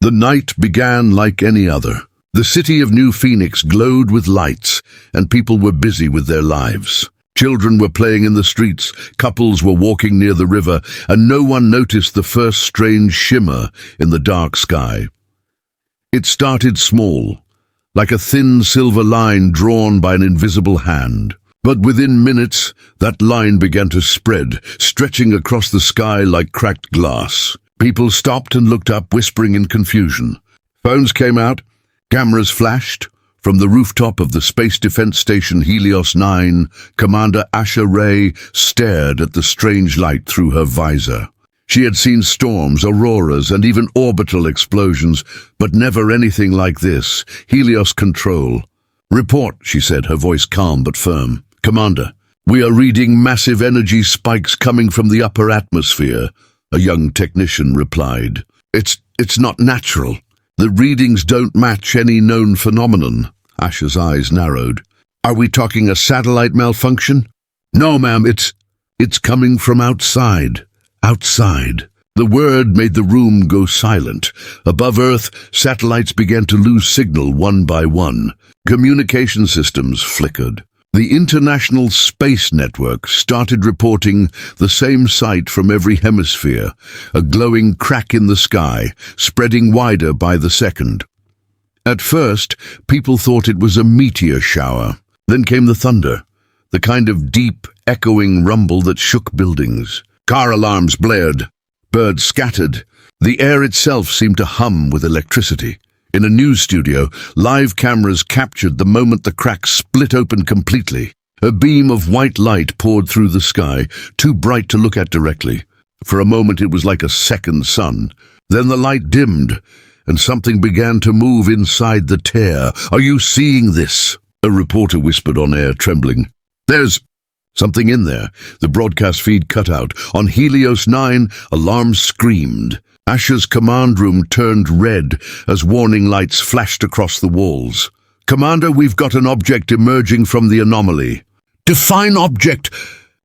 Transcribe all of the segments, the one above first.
The night began like any other. The city of New Phoenix glowed with lights, and people were busy with their lives. Children were playing in the streets, couples were walking near the river, and no one noticed the first strange shimmer in the dark sky. It started small, like a thin silver line drawn by an invisible hand. But within minutes, that line began to spread, stretching across the sky like cracked glass. People stopped and looked up, whispering in confusion. Phones came out, cameras flashed. From the rooftop of the Space Defense Station Helios 9, Commander Asha Ray stared at the strange light through her visor. She had seen storms, auroras, and even orbital explosions, but never anything like this. Helios Control. "Report," she said, her voice calm but firm. "Commander, we are reading massive energy spikes coming from the upper atmosphere," a young technician replied. It's not natural. The readings don't match any known phenomenon." Asha's eyes narrowed. "Are we talking a satellite malfunction?" "No, ma'am, it's coming from outside. Outside." The word made the room go silent. Above Earth, satellites began to lose signal one by one. Communication systems flickered. The International Space Network started reporting the same sight from every hemisphere, a glowing crack in the sky, spreading wider by the second. At first, people thought it was a meteor shower. Then came the thunder, the kind of deep, echoing rumble that shook buildings. Car alarms blared. Birds scattered. The air itself seemed to hum with electricity. In a news studio, live cameras captured the moment the crack split open completely. A beam of white light poured through the sky, too bright to look at directly. For a moment it was like a second sun. Then the light dimmed, and something began to move inside the tear. "Are you seeing this?" a reporter whispered on air, trembling. "There's something in there." The broadcast feed cut out. On Helios 9, alarms screamed. Asha's command room turned red as warning lights flashed across the walls. "Commander, we've got an object emerging from the anomaly." "Define object."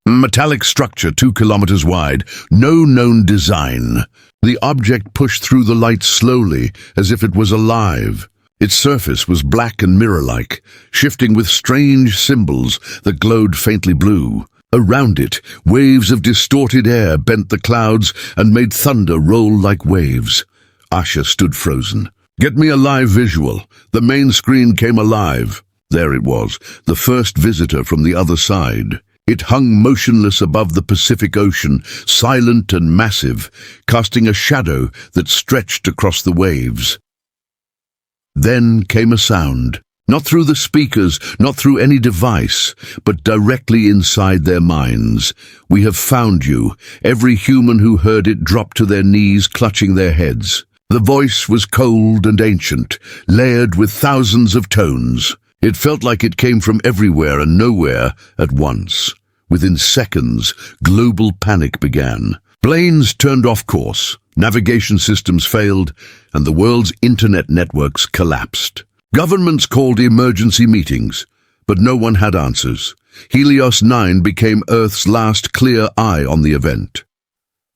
"Metallic structure 2 kilometers wide. No known design." The object pushed through the light slowly, as if it was alive. Its surface was black and mirror-like, shifting with strange symbols that glowed faintly blue. Around it, waves of distorted air bent the clouds and made thunder roll like waves. Asha stood frozen. "Get me a live visual." The main screen came alive. There it was, the first visitor from the other side. It hung motionless above the Pacific Ocean, silent and massive, casting a shadow that stretched across the waves. Then came a sound. Not through the speakers, not through any device, but directly inside their minds. "We have found you." Every human who heard it dropped to their knees, clutching their heads. The voice was cold and ancient, layered with thousands of tones. It felt like it came from everywhere and nowhere at once. Within seconds, global panic began. Planes turned off course, navigation systems failed, and the world's internet networks collapsed. Governments called emergency meetings, but no one had answers. Helios 9 became Earth's last clear eye on the event.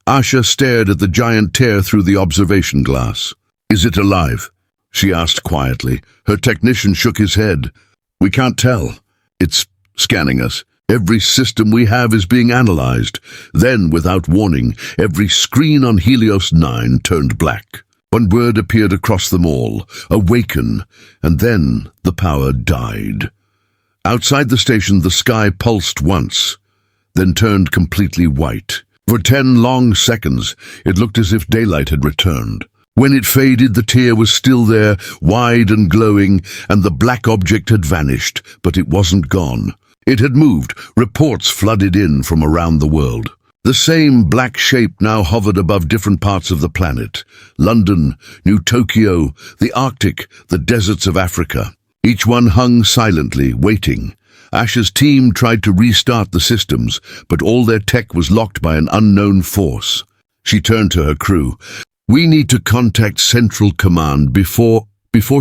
Asha stared at the giant tear through the observation glass. "Is it alive?" she asked quietly. Her technician shook his head. "We can't tell. It's scanning us. Every system we have is being analyzed." Then, without warning, every screen on Helios 9 turned black. One word appeared across them all: "Awaken," and then the power died. Outside the station, the sky pulsed once, then turned completely white. For 10 long seconds, it looked as if daylight had returned. When it faded, the tear was still there, wide and glowing, and the black object had vanished, but it wasn't gone. It had moved. Reports flooded in from around the world. The same black shape now hovered above different parts of the planet. London, New Tokyo, the Arctic, the deserts of Africa. Each one hung silently, waiting. Asha's team tried to restart the systems, but all their tech was locked by an unknown force. She turned to her crew. "We need to contact Central Command before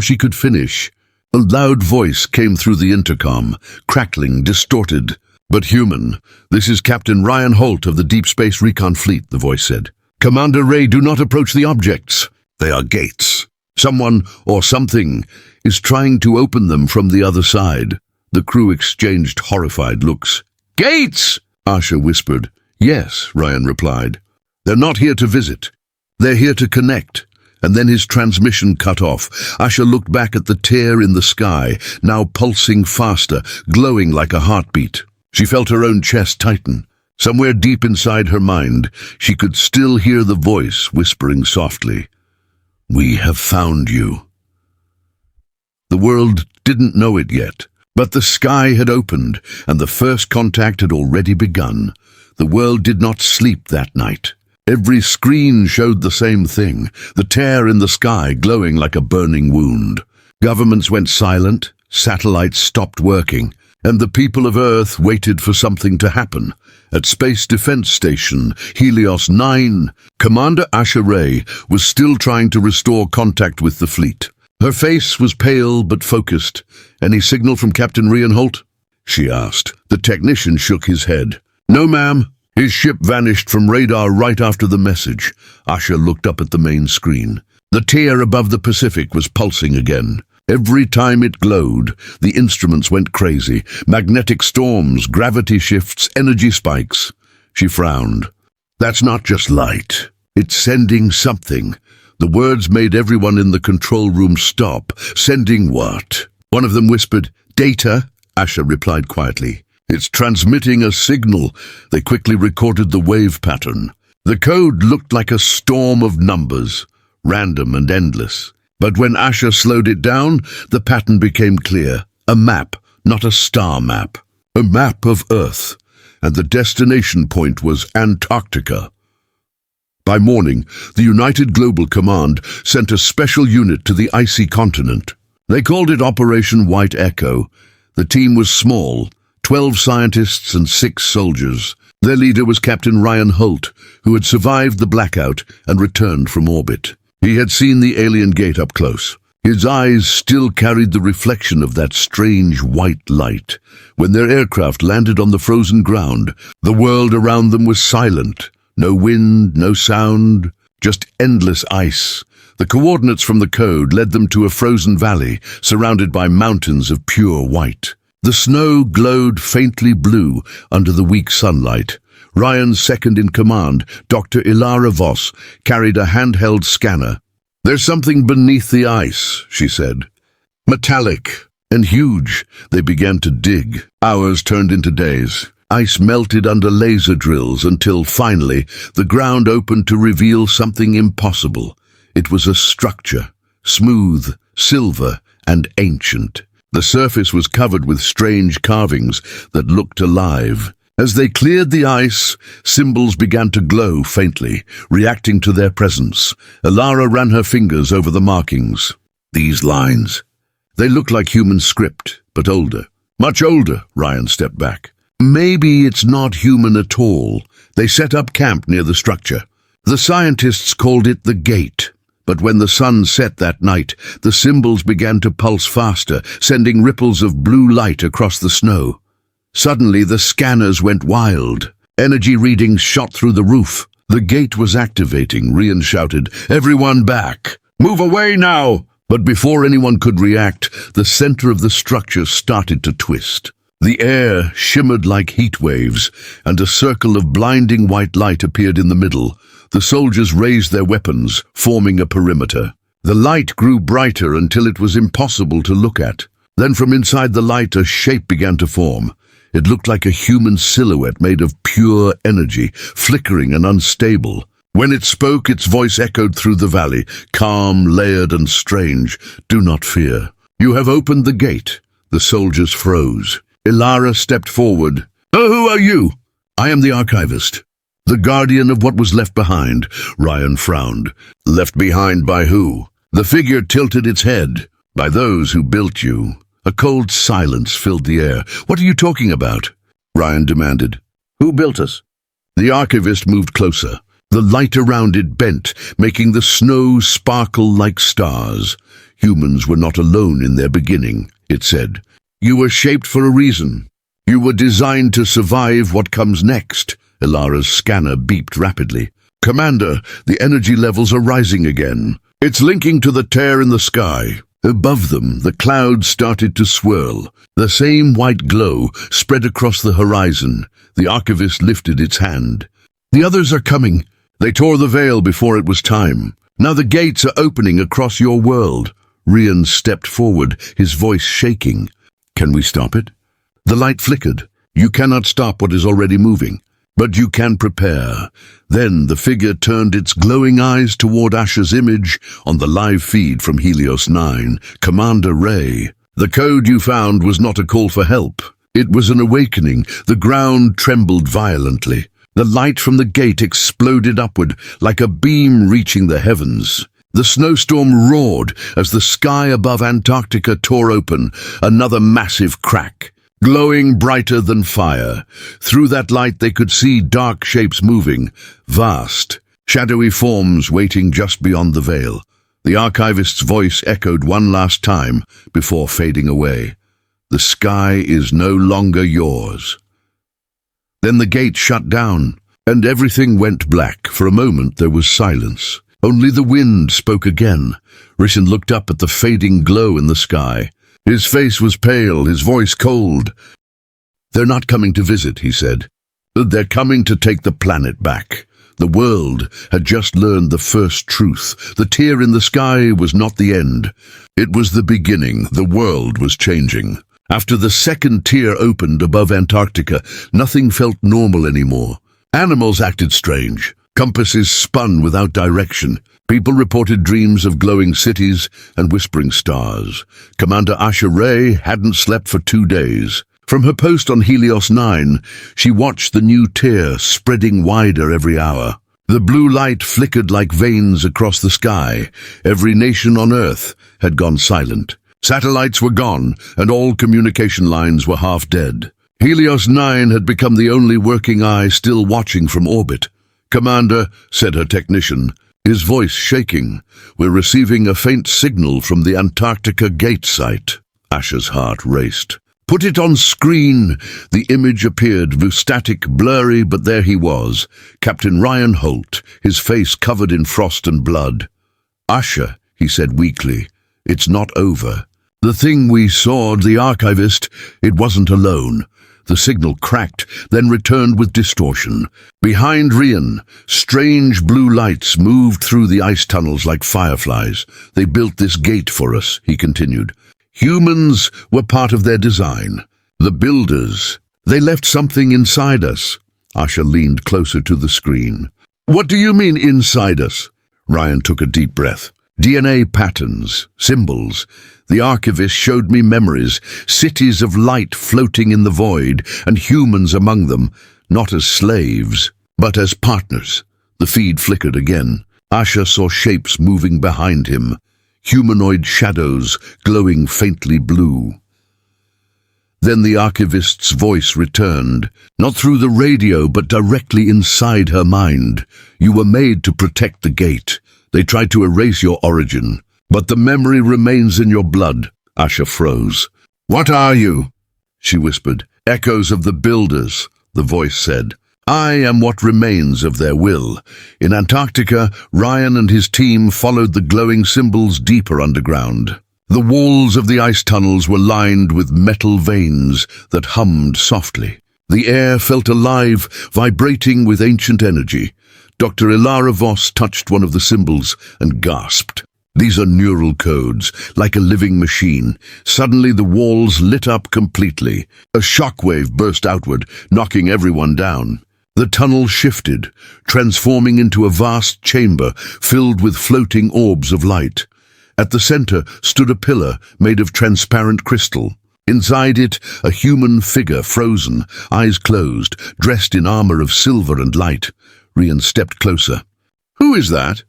she could finish." A loud voice came through the intercom, crackling, distorted, but human. "This is Captain Ryan Holt of the Deep Space Recon Fleet," the voice said. "Commander Ray, do not approach the objects. They are gates." Someone or something is trying to open them from the other side. The crew exchanged horrified looks. Gates! Asha whispered. Yes, Ryan replied. They're not here to visit. They're here to connect. And then his transmission cut off. Asha looked back at the tear in the sky, now pulsing faster, glowing like a heartbeat. She felt her own chest tighten. Somewhere deep inside her mind, she could still hear the voice whispering softly, "We have found you." The world didn't know it yet, but the sky had opened, and the first contact had already begun. The world did not sleep that night. Every screen showed the same thing, the tear in the sky glowing like a burning wound. Governments went silent, satellites stopped working, and the people of Earth waited for something to happen. At Space Defense Station, Helios 9, Commander Asha Ray was still trying to restore contact with the fleet. Her face was pale but focused. "Any signal from Captain Reinhold?" she asked. The technician shook his head. "No, ma'am. His ship vanished from radar right after the message." Asha looked up at the main screen. The tear above the Pacific was pulsing again. Every time it glowed, the instruments went crazy. Magnetic storms, gravity shifts, energy spikes. She frowned. "That's not just light. It's sending something." The words made everyone in the control room stop. "Sending what?" One of them whispered. "Data," Asha replied quietly. "It's transmitting a signal." They quickly recorded the wave pattern. The code looked like a storm of numbers, random and endless. But when Asha slowed it down, the pattern became clear. A map, not a star map. A map of Earth. And the destination point was Antarctica. By morning, the United Global Command sent a special unit to the icy continent. They called it Operation White Echo. The team was small, 12 scientists and 6 soldiers. Their leader was Captain Ryan Holt, who had survived the blackout and returned from orbit. He had seen the alien gate up close. His eyes still carried the reflection of that strange white light. When their aircraft landed on the frozen ground, the world around them was silent. No wind, no sound, just endless ice. The coordinates from the code led them to a frozen valley, surrounded by mountains of pure white. The snow glowed faintly blue under the weak sunlight. Ryan's second-in-command, Dr. Ilara Voss, carried a handheld scanner. "There's something beneath the ice," she said. "Metallic and huge." They began to dig. Hours turned into days. Ice melted under laser drills until, finally, the ground opened to reveal something impossible. It was a structure, smooth, silver, and ancient. The surface was covered with strange carvings that looked alive. As they cleared the ice, symbols began to glow faintly, reacting to their presence. Ilara ran her fingers over the markings. These lines. They looked like human script, but older. Much older, Ryan stepped back. Maybe it's not human at all. They set up camp near the structure. The scientists called it the gate. But when the sun set that night, the symbols began to pulse faster, sending ripples of blue light across the snow. Suddenly, the scanners went wild. Energy readings shot through the roof. The gate was activating, Rian shouted, "Everyone back! Move away now!" But before anyone could react, the center of the structure started to twist. The air shimmered like heat waves, and a circle of blinding white light appeared in the middle. The soldiers raised their weapons, forming a perimeter. The light grew brighter until it was impossible to look at. Then from inside the light, a shape began to form. It looked like a human silhouette made of pure energy, flickering and unstable. When it spoke, its voice echoed through the valley, calm, layered, and strange. "Do not fear. You have opened the gate." The soldiers froze. Ilara stepped forward. "Oh, who are you?" "I am the archivist. The guardian of what was left behind." Ryan frowned. "Left behind by who?" The figure tilted its head. "By those who built you." A cold silence filled the air. "What are you talking about?" Ryan demanded. "Who built us?" The archivist moved closer. The light around it bent, making the snow sparkle like stars. "Humans were not alone in their beginning," it said. "You were shaped for a reason. You were designed to survive what comes next." Ilara's scanner beeped rapidly. "Commander, the energy levels are rising again." It's linking to the tear in the sky. Above them, the clouds started to swirl. The same white glow spread across the horizon. The archivist lifted its hand. The others are coming. They tore the veil before it was time. Now the gates are opening across your world. Rian stepped forward, his voice shaking. Can we stop it? The light flickered. You cannot stop what is already moving, but you can prepare. Then the figure turned its glowing eyes toward Asher's image on the live feed from Helios 9, Commander Ray. The code you found was not a call for help. It was an awakening. The ground trembled violently. The light from the gate exploded upward like a beam reaching the heavens. The snowstorm roared as the sky above Antarctica tore open, another massive crack. Glowing brighter than fire. Through that light they could see dark shapes moving, vast, shadowy forms waiting just beyond the veil. The archivist's voice echoed one last time before fading away. The sky is no longer yours. Then the gate shut down, and everything went black. For a moment there was silence. Only the wind spoke again. Rishon looked up at the fading glow in the sky. His face was pale, his voice cold. They're not coming to visit, he said. They're coming to take the planet back. The world had just learned the first truth. The tear in the sky was not the end. It was the beginning. The world was changing. After the second tear opened above Antarctica, nothing felt normal anymore. Animals acted strange. Compasses spun without direction. People reported dreams of glowing cities and whispering stars. Commander Asher Ray hadn't slept for 2 days. From her post on Helios 9, she watched the new tear spreading wider every hour. The blue light flickered like veins across the sky. Every nation on Earth had gone silent. Satellites were gone, and all communication lines were half dead. Helios 9 had become the only working eye still watching from orbit. "Commander," said her technician, his voice shaking, "we're receiving a faint signal from the Antarctica gate site." Asher's heart raced. "Put it on screen." The image appeared, static, blurry, but there he was, Captain Ryan Holt, his face covered in frost and blood. "Asher," he said weakly, "it's not over. The thing we saw, the archivist, it wasn't alone." The signal cracked, then returned with distortion. Behind Rian, strange blue lights moved through the ice tunnels like fireflies. "They built this gate for us," he continued. "Humans were part of their design. The builders, they left something inside us." Asher leaned closer to the screen. "What do you mean, inside us?" Ryan took a deep breath. "DNA patterns, symbols. The archivist showed me memories, cities of light floating in the void, and humans among them, not as slaves, but as partners." The feed flickered again. Asher saw shapes moving behind him, humanoid shadows glowing faintly blue. Then the archivist's voice returned, not through the radio, but directly inside her mind. "You were made to protect the gate. They tried to erase your origin, but the memory remains in your blood." Asher froze. "What are you?" she whispered. "Echoes of the builders," the voice said. "I am what remains of their will." In Antarctica, Ryan and his team followed the glowing symbols deeper underground. The walls of the ice tunnels were lined with metal veins that hummed softly. The air felt alive, vibrating with ancient energy. Dr. Ilara Voss touched one of the symbols and gasped. "These are neural codes, like a living machine." Suddenly the walls lit up completely. A shockwave burst outward, knocking everyone down. The tunnel shifted, transforming into a vast chamber filled with floating orbs of light. At the center stood a pillar made of transparent crystal. Inside it, a human figure, frozen, eyes closed, dressed in armor of silver and light. Rian stepped closer. "Who is that?"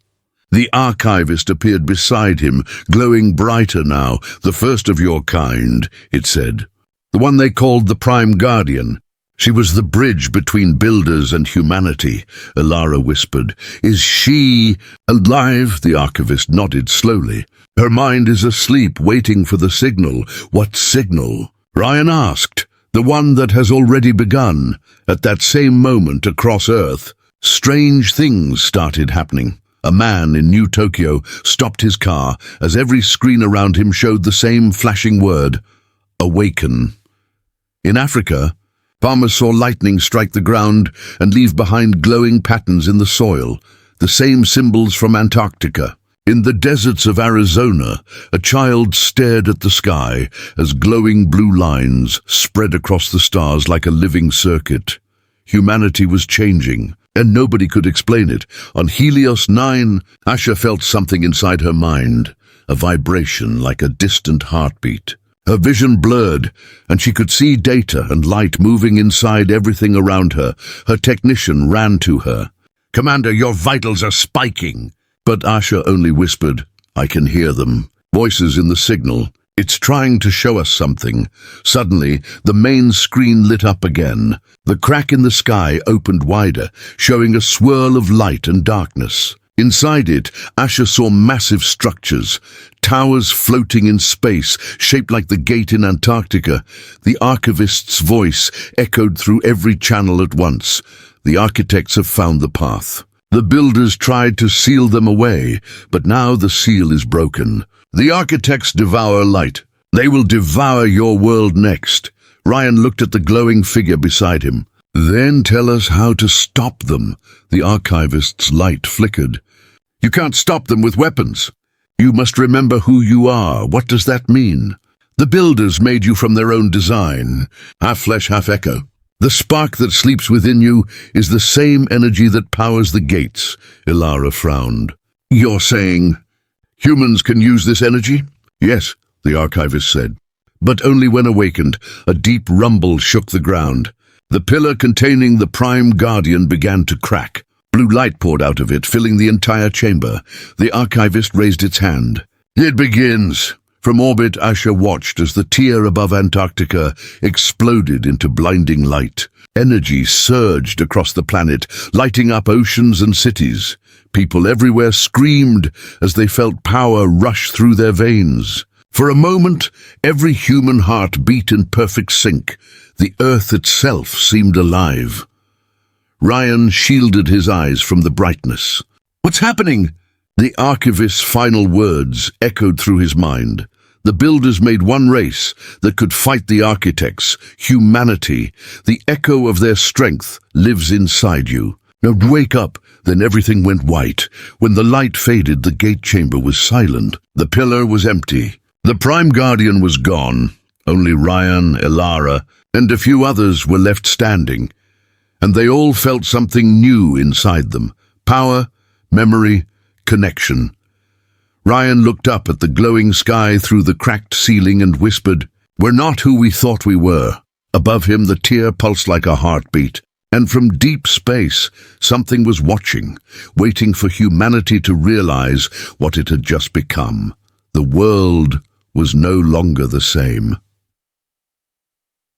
The archivist appeared beside him, glowing brighter now. "The first of your kind," it said. "The one they called the Prime Guardian." "She was the bridge between builders and humanity," Ilara whispered. "Is she alive?" The archivist nodded slowly. "Her mind is asleep, waiting for the signal." "What signal?" Ryan asked. "The one that has already begun." At that same moment across Earth, strange things started happening. A man in New Tokyo stopped his car as every screen around him showed the same flashing word, awaken. In Africa, farmers saw lightning strike the ground and leave behind glowing patterns in the soil, the same symbols from Antarctica. In the deserts of Arizona, a child stared at the sky as glowing blue lines spread across the stars like a living circuit. Humanity was changing, and nobody could explain it. On Helios 9, Asha felt something inside her mind, a vibration like a distant heartbeat. Her vision blurred, and she could see data and light moving inside everything around her. Her technician ran to her. "Commander, your vitals are spiking." But Asha only whispered, "I can hear them." Voices in the signal. "It's trying to show us something." Suddenly, the main screen lit up again. The crack in the sky opened wider, showing a swirl of light and darkness. Inside it, Asha saw massive structures, towers floating in space, shaped like the gate in Antarctica. The archivist's voice echoed through every channel at once. "The architects have found the path. The builders tried to seal them away, but now the seal is broken. The architects devour light. They will devour your world next." Ryan looked at the glowing figure beside him. "Then tell us how to stop them." The archivist's light flickered. "You can't stop them with weapons. You must remember who you are. What does that mean?" "The builders made you from their own design, half flesh, half echo. The spark that sleeps within you is the same energy that powers the gates." Ilara frowned. "You're saying humans can use this energy?" "Yes," the archivist said. "But only when awakened." A deep rumble shook the ground. The pillar containing the Prime Guardian began to crack. Blue light poured out of it, filling the entire chamber. The archivist raised its hand. "It begins." From orbit, Asha watched as the tier above Antarctica exploded into blinding light. Energy surged across the planet, lighting up oceans and cities. People everywhere screamed as they felt power rush through their veins. For a moment, every human heart beat in perfect sync. The earth itself seemed alive. Ryan shielded his eyes from the brightness. "What's happening?" The archivist's final words echoed through his mind. The builders made one race that could fight the architects, humanity. The echo of their strength lives inside you. Now wake up. Then everything went white. When the light faded, the gate chamber was silent. The pillar was empty. The Prime Guardian was gone. Only Ryan, Ilara, and a few others were left standing. And they all felt something new inside them. Power, memory, connection. Ryan looked up at the glowing sky through the cracked ceiling and whispered, "We're not who we thought we were." Above him, the tear pulsed like a heartbeat. And from deep space, something was watching, waiting for humanity to realize what it had just become. The world was no longer the same.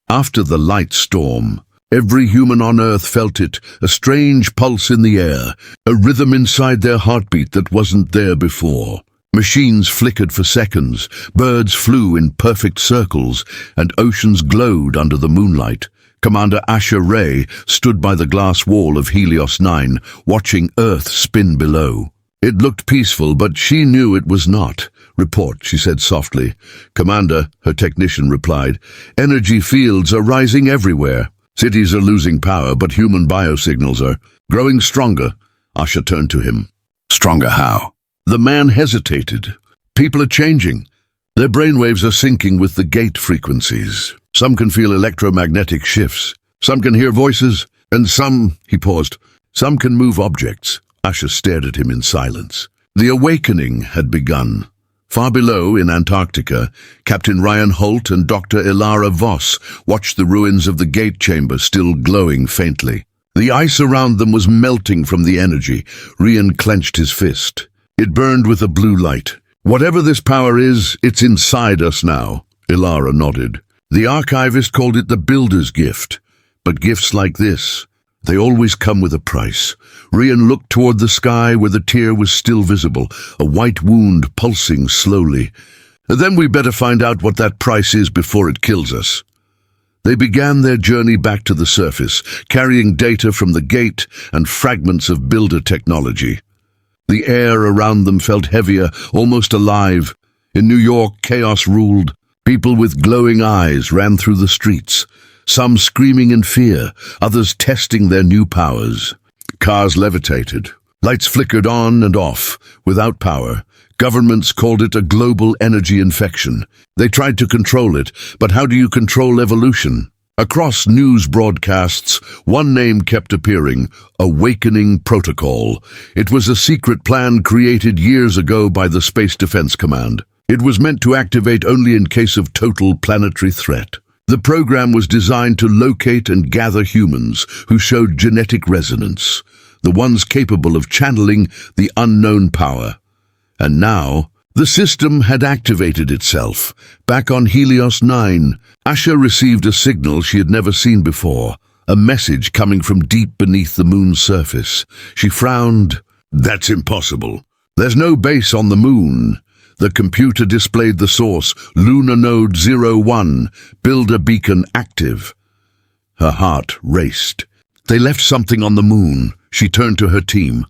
After the light storm, every human on Earth felt it, a strange pulse in the air, a rhythm inside their heartbeat that wasn't there before. Machines flickered for seconds, birds flew in perfect circles, and oceans glowed under the moonlight. Commander Asha Ray stood by the glass wall of Helios 9, watching Earth spin below. It looked peaceful, but she knew it was not. "Report," she said softly. "Commander," her technician replied, "energy fields are rising everywhere. Cities are losing power, but human biosignals are growing stronger." Asha turned to him. "Stronger how?" The man hesitated. "People are changing. Their brainwaves are syncing with the gate frequencies. Some can feel electromagnetic shifts. Some can hear voices. And some," he paused, "some can move objects." Asha stared at him in silence. The awakening had begun. Far below, in Antarctica, Captain Ryan Holt and Dr. Ilara Voss watched the ruins of the gate chamber still glowing faintly. The ice around them was melting from the energy. Ryan clenched his fist. It burned with a blue light. "Whatever this power is, it's inside us now." Ilara nodded. The archivist called it the builder's gift. But gifts like this, they always come with a price. Ryan looked toward the sky where the tear was still visible, a white wound pulsing slowly. "Then we better find out what that price is before it kills us." They began their journey back to the surface, carrying data from the gate and fragments of builder technology. The air around them felt heavier, almost alive. In New York, chaos ruled. People with glowing eyes ran through the streets, some screaming in fear, others testing their new powers. Cars levitated. Lights flickered on and off, without power. Governments called it a global energy infection. They tried to control it, but how do you control evolution? Across news broadcasts, one name kept appearing: Awakening Protocol. It was a secret plan created years ago by the Space Defense Command. It was meant to activate only in case of total planetary threat. The program was designed to locate and gather humans who showed genetic resonance, the ones capable of channeling the unknown power. And now, the system had activated itself. Back on Helios 9, Asha received a signal she had never seen before, a message coming from deep beneath the moon's surface. She frowned. That's impossible. There's no base on the moon. The computer displayed the source, Lunar Node 01, Builder Beacon active. Her heart raced. They left something on the moon. She turned to her team.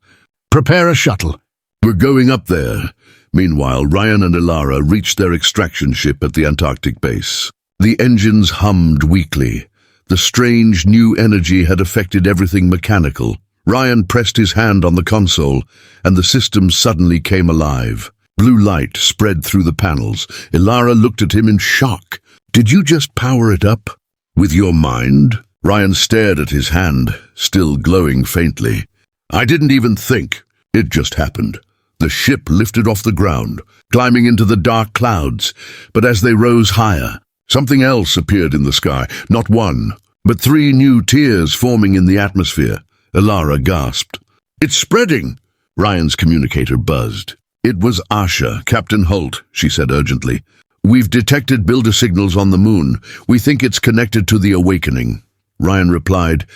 Prepare a shuttle. We're going up there. Meanwhile, Ryan and Ilara reached their extraction ship at the Antarctic base. The engines hummed weakly. The strange new energy had affected everything mechanical. Ryan pressed his hand on the console, and the system suddenly came alive. Blue light spread through the panels. Ilara looked at him in shock. Did you just power it up? With your mind? Ryan stared at his hand, still glowing faintly. I didn't even think. It just happened. The ship lifted off the ground, climbing into the dark clouds. But as they rose higher, something else appeared in the sky. Not one, but 3 new tiers forming in the atmosphere. Ilara gasped. It's spreading! Ryan's communicator buzzed. It was Asha, Captain Holt, she said urgently. We've detected builder signals on the moon. We think it's connected to the awakening. Ryan replied,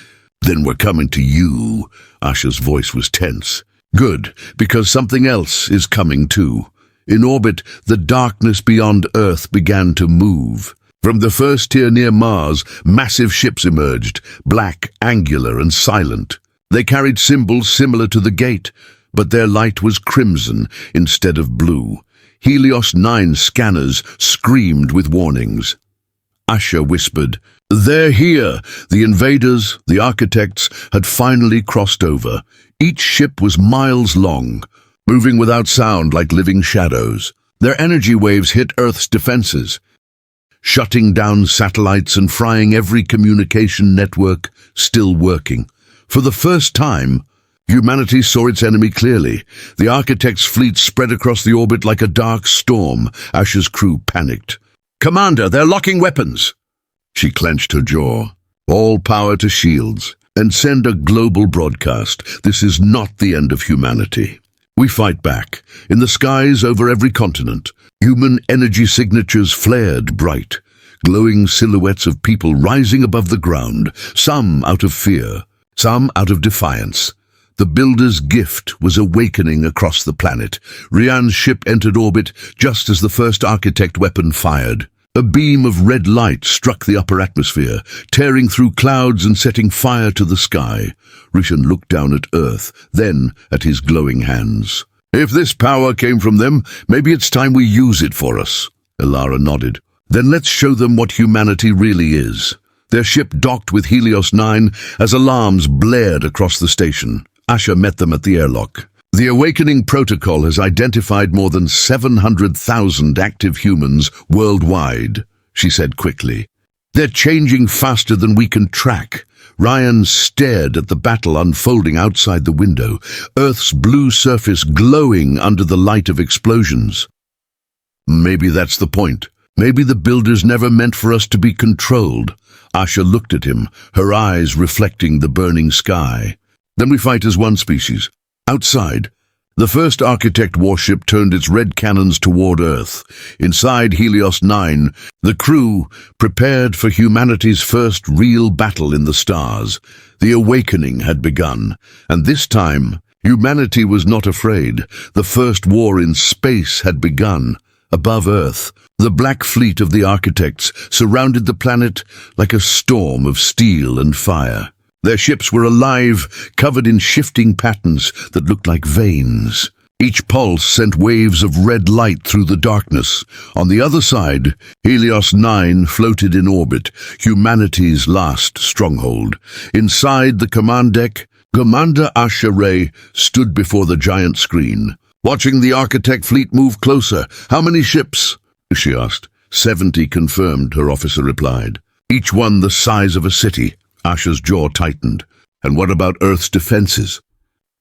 Then we're coming to you. Asha's voice was tense. Good, because something else is coming too. In orbit, the darkness beyond Earth began to move. From the first tier near Mars, massive ships emerged, black, angular, and silent. They carried symbols similar to the gate, but their light was crimson instead of blue. Helios 9 scanners screamed with warnings. Asha whispered, They're here! The invaders, the architects, had finally crossed over. Each ship was miles long, moving without sound like living shadows. Their energy waves hit Earth's defenses, shutting down satellites and frying every communication network still working. For the first time, humanity saw its enemy clearly. The architect's fleet spread across the orbit like a dark storm. Asha's crew panicked. Commander, they're locking weapons! She clenched her jaw. All power to shields, and send a global broadcast. This is not the end of humanity. We fight back. In the skies over every continent, human energy signatures flared bright, glowing silhouettes of people rising above the ground, some out of fear, some out of defiance. The builder's gift was awakening across the planet. Ryan's ship entered orbit just as the first architect weapon fired. A beam of red light struck the upper atmosphere, tearing through clouds and setting fire to the sky. Rishon looked down at Earth, then at his glowing hands. If this power came from them, maybe it's time we use it for us. Ilara nodded. Then let's show them what humanity really is. Their ship docked with Helios 9 as alarms blared across the station. Asha met them at the airlock. The Awakening Protocol has identified more than 700,000 active humans worldwide, she said quickly. They're changing faster than we can track. Ryan stared at the battle unfolding outside the window, Earth's blue surface glowing under the light of explosions. Maybe that's the point. Maybe the builders never meant for us to be controlled. Asha looked at him, her eyes reflecting the burning sky. Then we fight as one species. Outside, the first architect warship turned its red cannons toward Earth. Inside Helios 9, the crew prepared for humanity's first real battle in the stars. The awakening had begun, and this time, humanity was not afraid. The first war in space had begun. Above Earth, the black fleet of the architects surrounded the planet like a storm of steel and fire. Their ships were alive, covered in shifting patterns that looked like veins. Each pulse sent waves of red light through the darkness. On the other side, Helios 9 floated in orbit, humanity's last stronghold. Inside the command deck, Commander Asha Ray stood before the giant screen, watching the Architect fleet move closer. "How many ships?" she asked. 70 confirmed, her officer replied. "Each one the size of a city." Asha's jaw tightened. "And what about Earth's defenses?"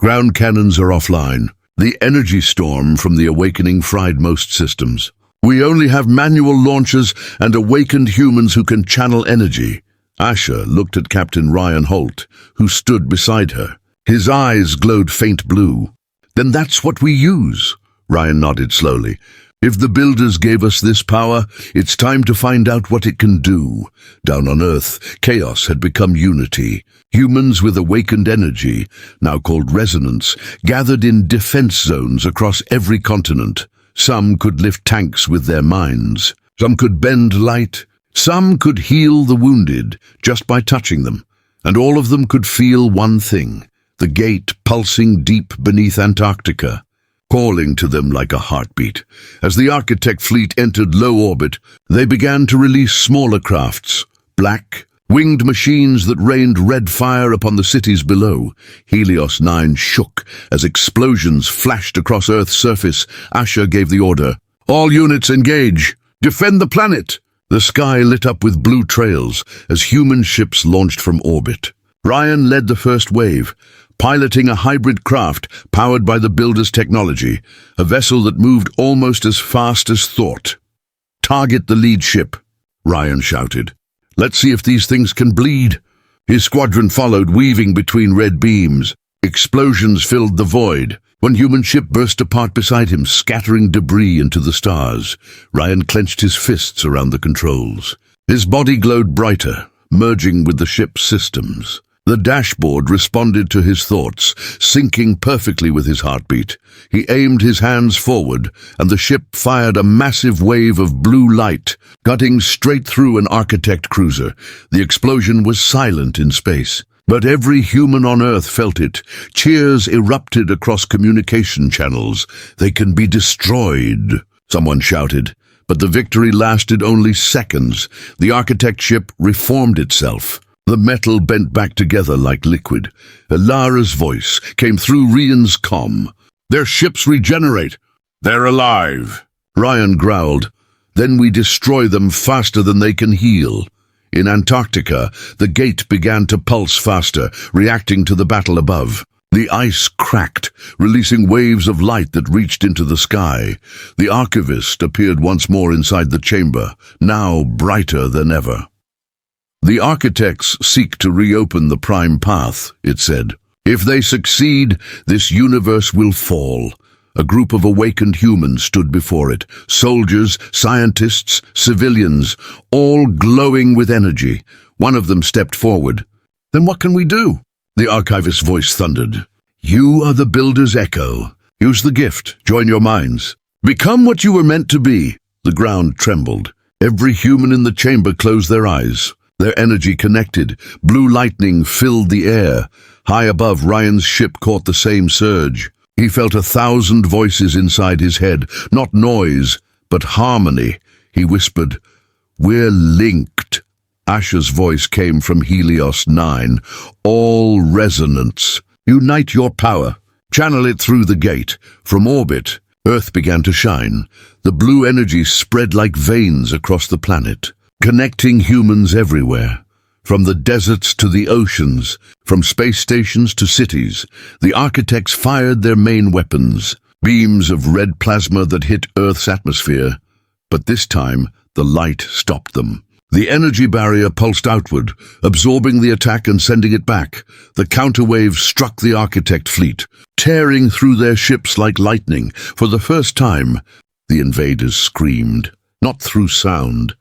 "Ground cannons are offline. The energy storm from the awakening fried most systems. We only have manual launchers and awakened humans who can channel energy." Asha looked at Captain Ryan Holt, who stood beside her. His eyes glowed faint blue. "Then that's what we use." Ryan nodded slowly. "If the Builders gave us this power, it's time to find out what it can do." Down on Earth, chaos had become unity. Humans with awakened energy, now called resonance, gathered in defense zones across every continent. Some could lift tanks with their minds. Some could bend light. Some could heal the wounded just by touching them. And all of them could feel one thing: the gate pulsing deep beneath Antarctica, calling to them like a heartbeat. As the Architect fleet entered low orbit, they began to release smaller crafts, black, winged machines that rained red fire upon the cities below. Helios 9 shook as explosions flashed across Earth's surface. Asha gave the order, "All units engage! Defend the planet!" The sky lit up with blue trails as human ships launched from orbit. Ryan led the first wave, piloting a hybrid craft powered by the Builder's technology, a vessel that moved almost as fast as thought. "Target the lead ship," Ryan shouted. "Let's see if these things can bleed." His squadron followed, weaving between red beams. Explosions filled the void. One human ship burst apart beside him, scattering debris into the stars. Ryan clenched his fists around the controls. His body glowed brighter, merging with the ship's systems. The dashboard responded to his thoughts, syncing perfectly with his heartbeat. He aimed his hands forward, and the ship fired a massive wave of blue light, cutting straight through an Architect cruiser. The explosion was silent in space, but every human on Earth felt it. Cheers erupted across communication channels. "They can be destroyed," someone shouted. But the victory lasted only seconds. The Architect ship reformed itself. The metal bent back together like liquid. Elara's voice came through Rian's comm. "Their ships regenerate. They're alive." Ryan growled. "Then we destroy them faster than they can heal." In Antarctica, the gate began to pulse faster, reacting to the battle above. The ice cracked, releasing waves of light that reached into the sky. The Archivist appeared once more inside the chamber, now brighter than ever. "The Architects seek to reopen the Prime Path," it said. "If they succeed, this universe will fall." A group of awakened humans stood before it. Soldiers, scientists, civilians, all glowing with energy. One of them stepped forward. "Then what can we do?" The Archivist's voice thundered. "You are the Builder's echo. Use the gift. Join your minds. Become what you were meant to be." The ground trembled. Every human in the chamber closed their eyes. Their energy connected. Blue lightning filled the air. High above, Ryan's ship caught the same surge. He felt 1,000 voices inside his head. Not noise, but harmony. He whispered, "We're linked." Asha's voice came from Helios 9. "All resonance. Unite your power. Channel it through the gate." From orbit, Earth began to shine. The blue energy spread like veins across the planet, connecting humans everywhere. From the deserts to the oceans, from space stations to cities, the Architects fired their main weapons, beams of red plasma that hit Earth's atmosphere. But this time, the light stopped them. The energy barrier pulsed outward, absorbing the attack and sending it back. The counterwave struck the Architect fleet, tearing through their ships like lightning. For the first time, the invaders screamed, not through sound,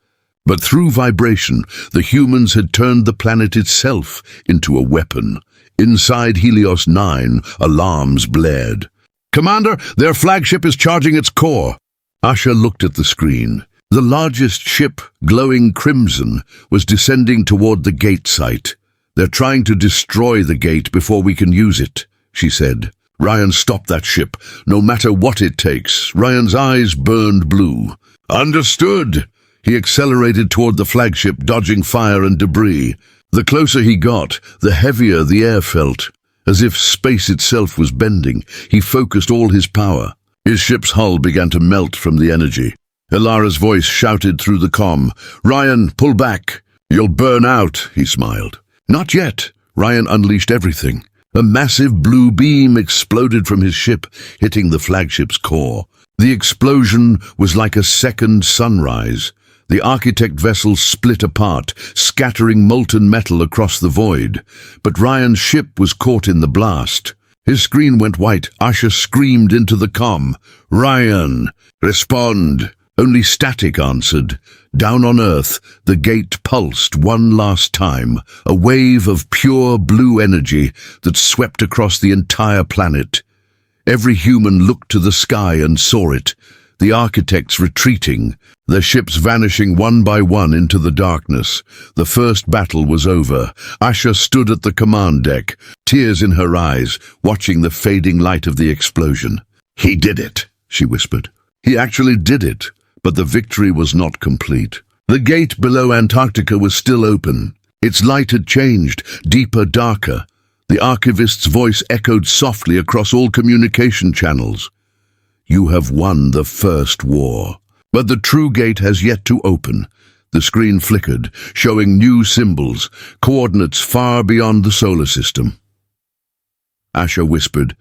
but through vibration. The humans had turned the planet itself into a weapon. Inside Helios 9, alarms blared. "Commander, their flagship is charging its core." Asha looked at the screen. The largest ship, glowing crimson, was descending toward the gate site. "They're trying to destroy the gate before we can use it," she said. "Ryan, stop that ship, no matter what it takes." Ryan's eyes burned blue. "Understood." He accelerated toward the flagship, dodging fire and debris. The closer he got, the heavier the air felt. As if space itself was bending, he focused all his power. His ship's hull began to melt from the energy. Ilara's voice shouted through the comm, "Ryan, pull back. You'll burn out," he smiled. "Not yet." Ryan unleashed everything. A massive blue beam exploded from his ship, hitting the flagship's core. The explosion was like a second sunrise. The architect vessel split apart, scattering molten metal across the void. But Ryan's ship was caught in the blast. His screen went white. Asha screamed into the comm, "Ryan, respond!" Only static answered. Down on Earth, the gate pulsed one last time, a wave of pure blue energy that swept across the entire planet. Every human looked to the sky and saw it. The architects retreating, their ships vanishing one by one into the darkness. The first battle was over. Asha stood at the command deck, tears in her eyes, watching the fading light of the explosion. "He did it," she whispered. He actually did it, but the victory was not complete. The gate below Antarctica was still open. Its light had changed, deeper, darker. The archivist's voice echoed softly across all communication channels. "You have won the first war. But the true gate has yet to open." The screen flickered, showing new symbols, coordinates far beyond the solar system. Asha whispered,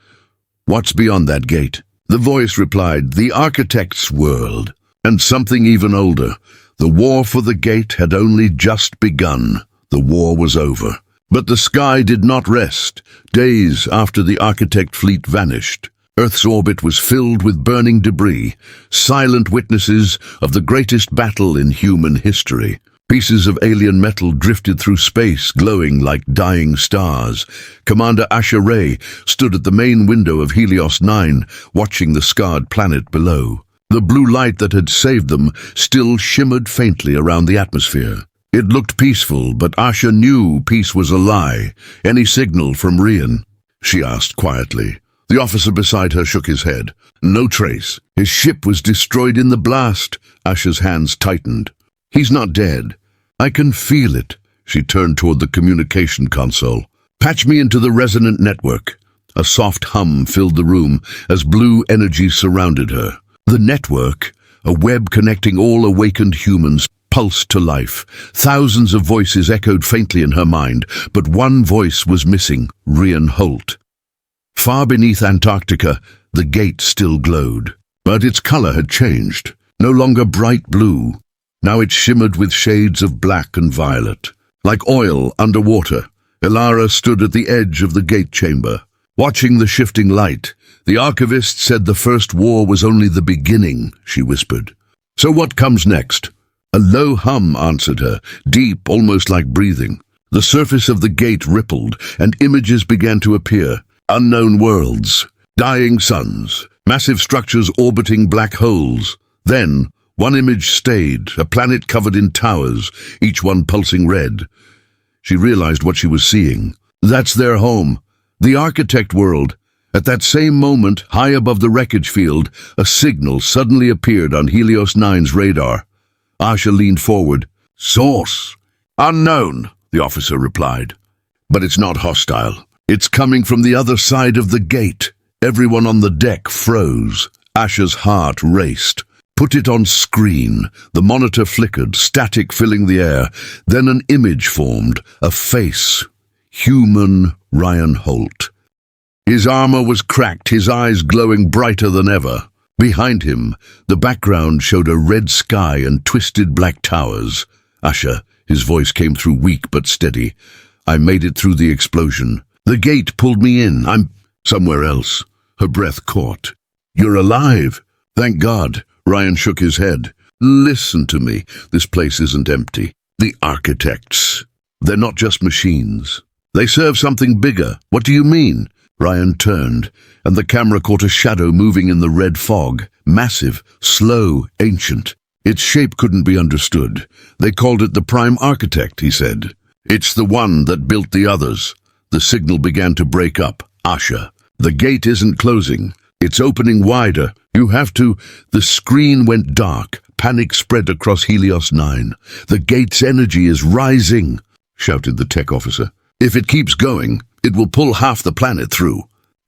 "What's beyond that gate?" The voice replied, "The architect's world." And something even older. The war for the gate had only just begun. The war was over. But the sky did not rest. Days after the architect fleet vanished, Earth's orbit was filled with burning debris, silent witnesses of the greatest battle in human history. Pieces of alien metal drifted through space, glowing like dying stars. Commander Asha Ray stood at the main window of Helios 9, watching the scarred planet below. The blue light that had saved them still shimmered faintly around the atmosphere. It looked peaceful, but Asha knew peace was a lie. "Any signal from Rian?" she asked quietly. The officer beside her shook his head. "No trace. His ship was destroyed in the blast." Asha's hands tightened. "He's not dead. I can feel it." She turned toward the communication console. "Patch me into the resonant network." A soft hum filled the room as blue energy surrounded her. The network, a web connecting all awakened humans, pulsed to life. Thousands of voices echoed faintly in her mind, but one voice was missing, Rian Holt. Far beneath Antarctica, the gate still glowed, but its color had changed. No longer bright blue. Now it shimmered with shades of black and violet. Like oil underwater, Ilara stood at the edge of the gate chamber, watching the shifting light. "The archivist said the first war was only the beginning," she whispered. "So what comes next?" A low hum answered her, deep, almost like breathing. The surface of the gate rippled, and images began to appear. Unknown worlds, dying suns, massive structures orbiting black holes. Then, one image stayed, a planet covered in towers, each one pulsing red. She realized what she was seeing. That's their home, the architect world. At that same moment, high above the wreckage field, a signal suddenly appeared on Helios 9's radar. Asha leaned forward. "Source." "Unknown," the officer replied. "But it's not hostile. It's coming from the other side of the gate." Everyone on the deck froze. Asha's heart raced. "Put it on screen." The monitor flickered, static filling the air. Then an image formed, a face. Human Ryan Holt. His armor was cracked, his eyes glowing brighter than ever. Behind him, the background showed a red sky and twisted black towers. "Asha," his voice came through weak but steady. "I made it through the explosion. The gate pulled me in. I'm somewhere else." Her breath caught. "You're alive." "Thank God." Ryan shook his head. "Listen to me. This place isn't empty. The architects, they're not just machines. They serve something bigger." "What do you mean?" Ryan turned, and the camera caught a shadow moving in the red fog. Massive, slow, ancient. Its shape couldn't be understood. "They called it the Prime Architect," he said. It's the one that built the others. The signal began to break up. Asha, the gate isn't closing. It's opening wider. You have to... The screen went dark. Panic spread across Helios 9. The gate's energy is rising, shouted the tech officer. If it keeps going, it will pull half the planet through.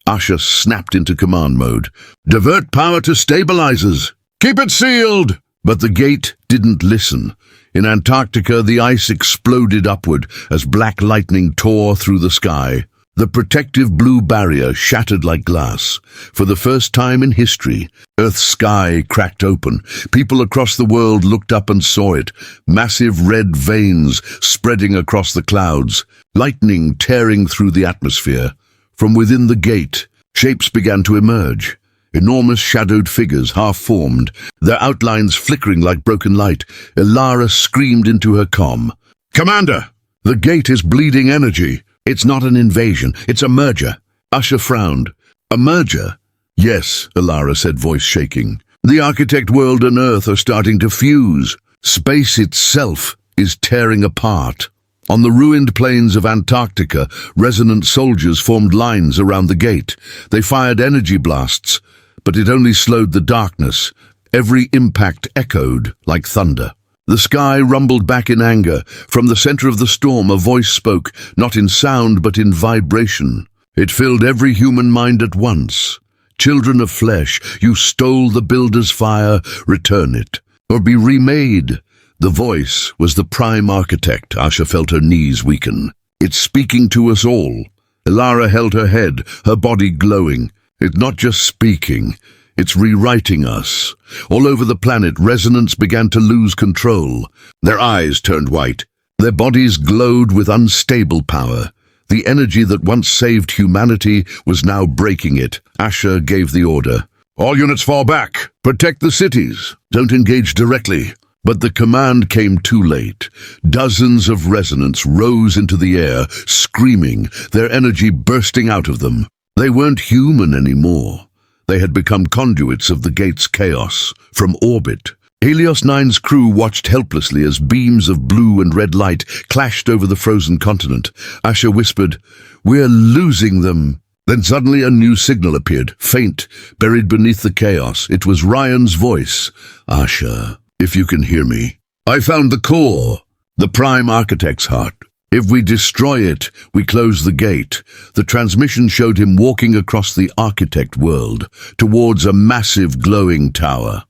Asha snapped into command mode. Divert power to stabilizers. Keep it sealed! But the gate didn't listen. In Antarctica, the ice exploded upward as black lightning tore through the sky. The protective blue barrier shattered like glass. For the first time in history, Earth's sky cracked open. People across the world looked up and saw it. Massive red veins spreading across the clouds. Lightning tearing through the atmosphere. From within the gate, shapes began to emerge. Enormous shadowed figures, half-formed, their outlines flickering like broken light. Ilara screamed into her comm. Commander, the gate is bleeding energy. It's not an invasion, it's a merger. Asha frowned. A merger? Yes, Ilara said, voice shaking. The architect world and Earth are starting to fuse. Space itself is tearing apart. On the ruined plains of Antarctica, resonant soldiers formed lines around the gate. They fired energy blasts, but it only slowed the darkness. Every impact echoed like thunder. The sky rumbled back in anger. From the center of the storm, a voice spoke, not in sound but in vibration. It filled every human mind at once. Children of flesh, you stole the builder's fire, return it, or be remade. The voice was the prime architect. Asha felt her knees weaken. It's speaking to us all. Ilara held her head, her body glowing. It's not just speaking, it's rewriting us. All over the planet, resonance began to lose control. Their eyes turned white. Their bodies glowed with unstable power. The energy that once saved humanity was now breaking it. Asha gave the order. All units fall back. Protect the cities. Don't engage directly. But the command came too late. Dozens of resonants rose into the air, screaming, their energy bursting out of them. They weren't human anymore. They had become conduits of the gate's chaos, from orbit. Helios 9's crew watched helplessly as beams of blue and red light clashed over the frozen continent. Asha whispered, We're losing them. Then suddenly a new signal appeared, faint, buried beneath the chaos. It was Ryan's voice. Asha, if you can hear me, I found the core, the prime architect's heart. If we destroy it, we close the gate. The transmission showed him walking across the architect world, towards a massive glowing tower.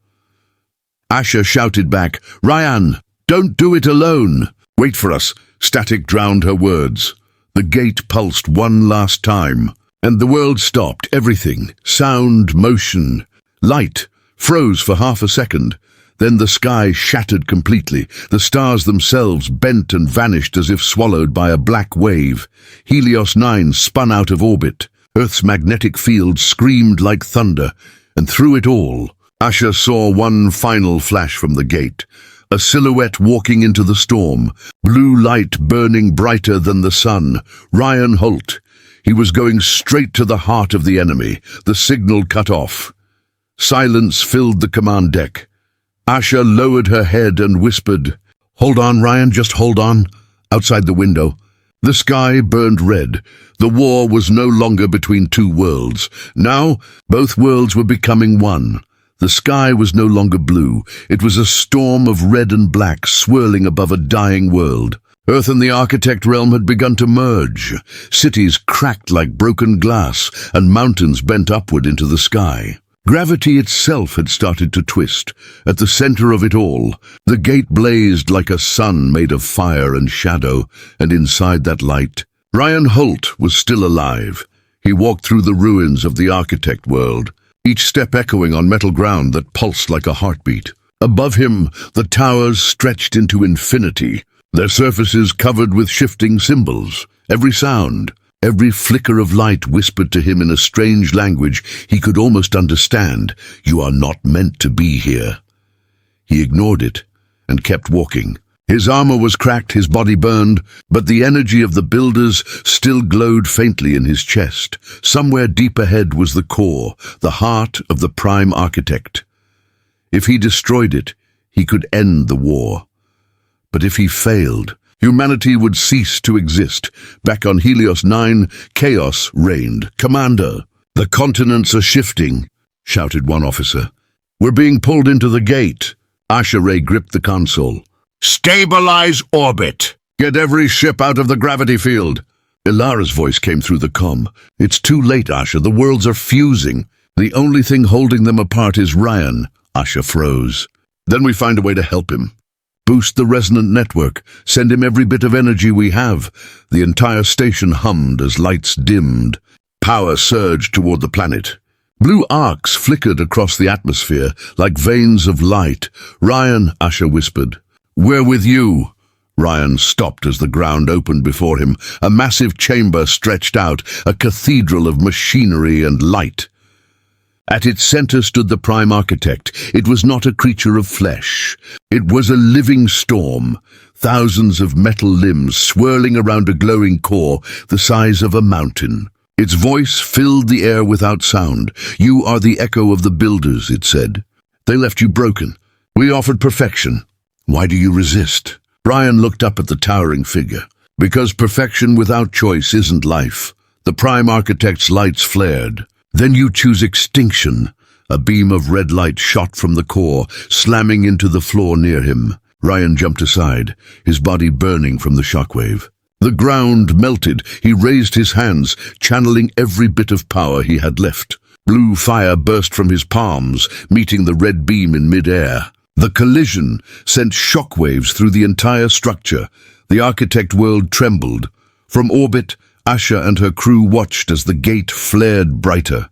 Asha shouted back, Ryan, don't do it alone. Wait for us. Static drowned her words. The gate pulsed one last time, and the world stopped. Everything, sound, motion, light, froze for half a second. Then the sky shattered completely. The stars themselves bent and vanished as if swallowed by a black wave. Helios 9 spun out of orbit. Earth's magnetic field screamed like thunder, and through it all, Asha saw one final flash from the gate. A silhouette walking into the storm, blue light burning brighter than the sun. Ryan Holt. He was going straight to the heart of the enemy. The signal cut off. Silence filled the command deck. Asha lowered her head and whispered, Hold on, Ryan, just hold on. Outside the window, the sky burned red. The war was no longer between two worlds. Now, both worlds were becoming one. The sky was no longer blue. It was a storm of red and black swirling above a dying world. Earth and the architect realm had begun to merge. Cities cracked like broken glass, and mountains bent upward into the sky. Gravity itself had started to twist. At the center of it all, the gate blazed like a sun made of fire and shadow, and inside that light, Ryan Holt was still alive. He walked through the ruins of the architect world, each step echoing on metal ground that pulsed like a heartbeat. Above him, the towers stretched into infinity, their surfaces covered with shifting symbols. Every sound, every flicker of light whispered to him in a strange language he could almost understand. You are not meant to be here. He ignored it and kept walking. His armor was cracked, his body burned, but the energy of the builders still glowed faintly in his chest. Somewhere deep ahead was the core, the heart of the prime architect. If he destroyed it, he could end the war. But if he failed, Humanity would cease to exist. Back on Helios 9, chaos reigned. "Commander, the continents are shifting," shouted one officer. "We're being pulled into the gate." Asha Ray gripped the console. "Stabilize orbit. Get every ship out of the gravity field." Ilara's voice came through the comm. "It's too late, Asha. The worlds are fusing. The only thing holding them apart is Ryan." Asha froze. "Then we find a way to help him. Boost the resonant network. Send him every bit of energy we have." The entire station hummed as lights dimmed. Power surged toward the planet. Blue arcs flickered across the atmosphere like veins of light. "Ryan," Asha whispered. "We're with you." Ryan stopped as the ground opened before him. A massive chamber stretched out, a cathedral of machinery and light. At its center stood the Prime Architect. It was not a creature of flesh. It was a living storm, thousands of metal limbs swirling around a glowing core the size of a mountain. Its voice filled the air without sound. "You are the echo of the builders," it said. "They left you broken. We offered perfection. Why do you resist?" Ryan looked up at the towering figure. "Because perfection without choice isn't life." The Prime Architect's lights flared. "Then you choose extinction." A beam of red light shot from the core, slamming into the floor near him. Ryan jumped aside, his body burning from the shockwave. The ground melted. He raised his hands, channeling every bit of power he had left. Blue fire burst from his palms, meeting the red beam in mid-air. The collision sent shockwaves through the entire structure. The architect world trembled. From orbit, Asha and her crew watched as the gate flared brighter.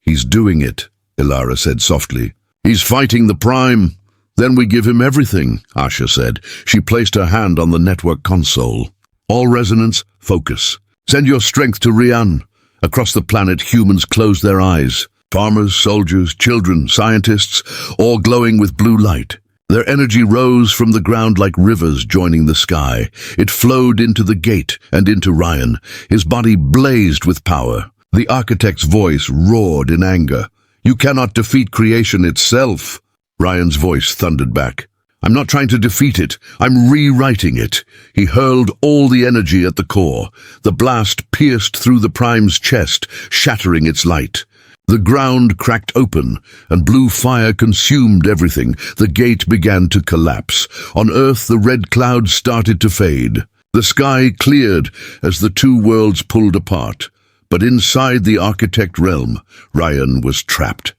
"He's doing it," Ilara said softly. "He's fighting the Prime." "Then we give him everything," Asha said. She placed her hand on the network console. "All resonance, focus. Send your strength to Rian." Across the planet, humans closed their eyes. Farmers, soldiers, children, scientists, all glowing with blue light. Their energy rose from the ground like rivers joining the sky. It flowed into the gate and into Ryan. His body blazed with power. The architect's voice roared in anger. "You cannot defeat creation itself." Ryan's voice thundered back. "I'm not trying to defeat it. I'm rewriting it." He hurled all the energy at the core. The blast pierced through the Prime's chest, shattering its light. The ground cracked open, and blue fire consumed everything. The gate began to collapse. On Earth, the red clouds started to fade. The sky cleared as the two worlds pulled apart. But inside the architect realm, Ryan was trapped.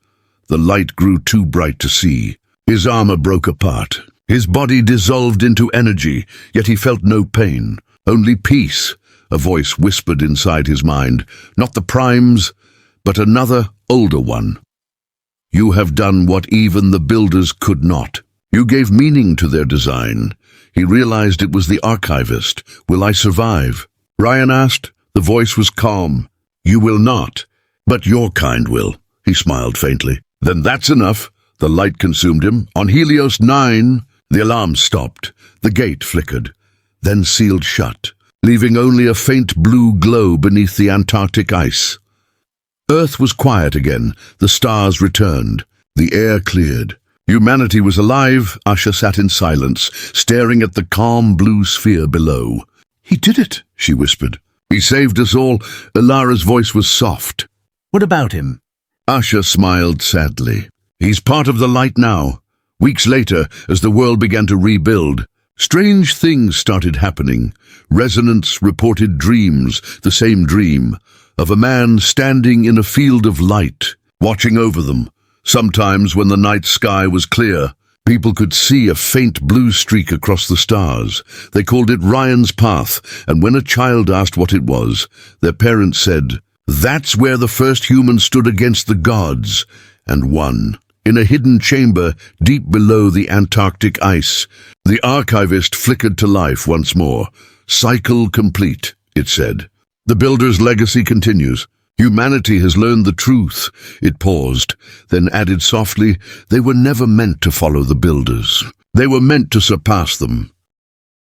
The light grew too bright to see. His armor broke apart. His body dissolved into energy, yet he felt no pain, only peace. A voice whispered inside his mind, not the Prime's, but another, older one. "You have done what even the builders could not. You gave meaning to their design." He realized it was the archivist. "Will I survive?" Ryan asked. The voice was calm. "You will not, but your kind will." He smiled faintly. "Then that's enough." The light consumed him. On Helios 9, the alarm stopped. The gate flickered, then sealed shut, leaving only a faint blue glow beneath the Antarctic ice. Earth was quiet again. The stars returned. The air cleared. Humanity was alive. Asha sat in silence, staring at the calm blue sphere below. "He did it," she whispered. "He saved us all." Ilara's voice was soft. "What about him?" Asha smiled sadly. "He's part of the light now." Weeks later, as the world began to rebuild, strange things started happening. Resonance reported dreams, the same dream, of a man standing in a field of light, watching over them. Sometimes when the night sky was clear, people could see a faint blue streak across the stars. They called it Ryan's Path, and when a child asked what it was, their parents said, "That's where the first human stood against the gods," and won. In a hidden chamber deep below the Antarctic ice, the archivist flickered to life once more. "Cycle complete," it said. "The Builder's legacy continues. Humanity has learned the truth." It paused, then added softly, "They were never meant to follow the Builders. They were meant to surpass them."